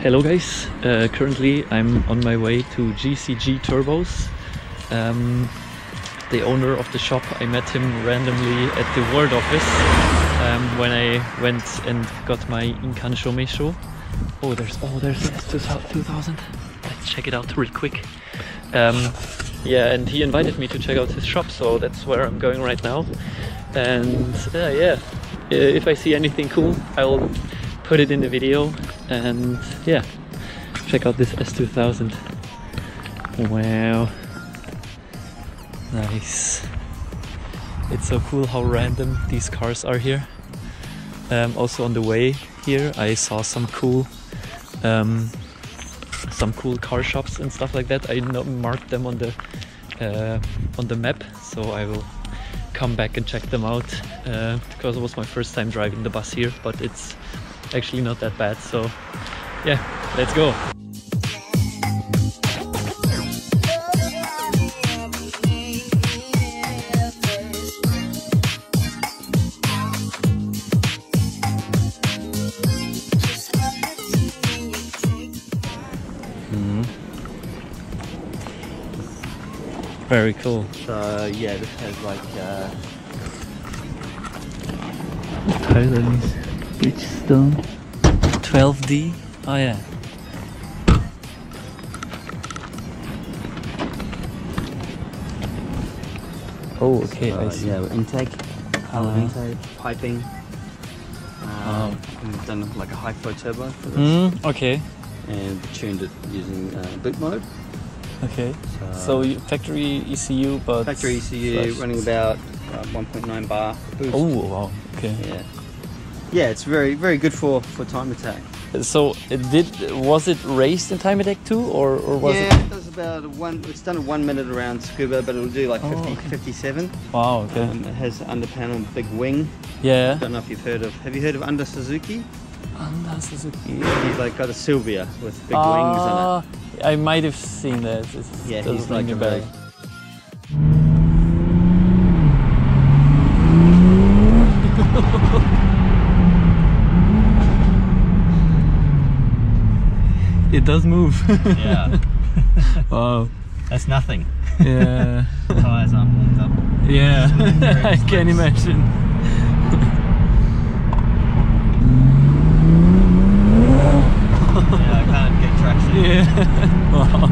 Hello guys, currently I'm on my way to GCG Turbos. The owner of the shop, I met him randomly at the World Office when I went and got my Incan Shomesho. Oh, there's S2000. Let's check it out real quick. Yeah, and he invited me to check out his shop, so that's where I'm going right now. And yeah, if I see anything cool, I'll put it in the video. And yeah, check out this S2000. Wow, nice. It's so cool how random these cars are here. Also on the way here I saw some cool car shops and stuff like that. I marked them on the map, so I will come back and check them out because it was my first time driving the bus here, but it's actually not that bad. So yeah, let's go. Very cool. So yeah, this has like Bridgestone 12D. Oh yeah. Oh okay. I see. Yeah, intake, intake, piping. We've done like a high flow turbo for this. Okay. And tuned it using boot mode. Okay. So factory ECU, but factory ECU running about 1.9 bar boost. Oh wow. Okay. Yeah. Yeah, it's very good for time attack. So was it raced in time attack too, or was it? Yeah, it does about it's done a 1 minute around scuba, but it'll do like 57. Wow, okay. It has under panel, big wing. Yeah. I don't know if have you heard of Under Suzuki? Under Suzuki. He's like got a Sylvia with big wings on it. I might have seen that. Yeah, he's like a bell. It does move. Yeah. Wow. That's nothing. Yeah. Tires aren't warmed up. Yeah. I can imagine. Yeah, I can't get traction. Yeah. Wow.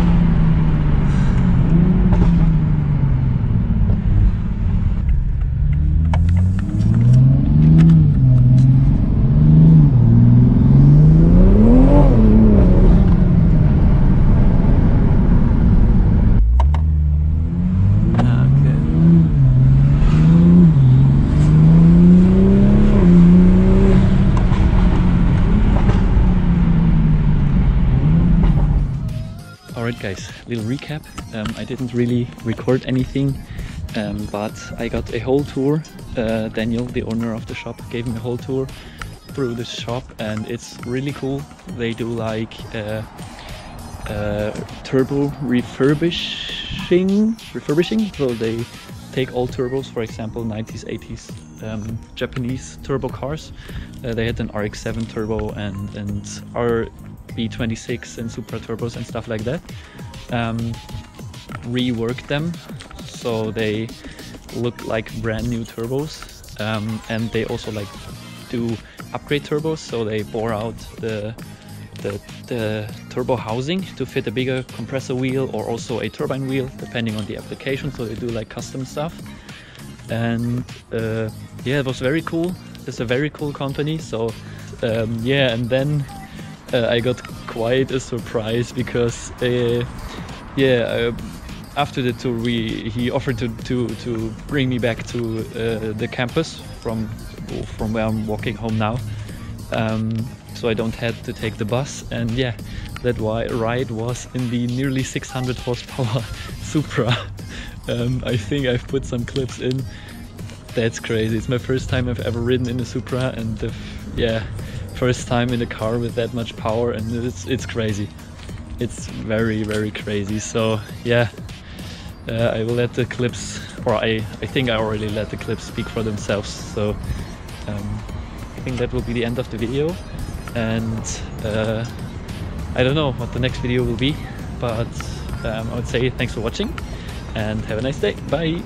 Alright guys, little recap. I didn't really record anything, but I got a whole tour. Daniel, the owner of the shop, gave me a whole tour through the shop, and it's really cool. They do like turbo refurbishing. So they take old turbos, for example 90s, 80s Japanese turbo cars. They had an RX-7 turbo and B26 and Supra turbos and stuff like that. Rework them so they look like brand new turbos, and they also like do upgrade turbos, so they bore out the turbo housing to fit a bigger compressor wheel or also a turbine wheel depending on the application, so they do like custom stuff. And yeah, it was very cool. It's a very cool company. So yeah, and then I got quite a surprise because after the tour he offered to bring me back to the campus from where I'm walking home now, so I don't have to take the bus. And yeah, that ride was in the nearly 600 horsepower Supra. I think I've put some clips in. That's crazy. It's my first time I've ever ridden in a Supra, and first time in a car with that much power, and it's crazy. It's very crazy. So yeah, I will let the clips, or I think I already let the clips speak for themselves. So I think that will be the end of the video. And I don't know what the next video will be, but I would say thanks for watching and have a nice day. Bye.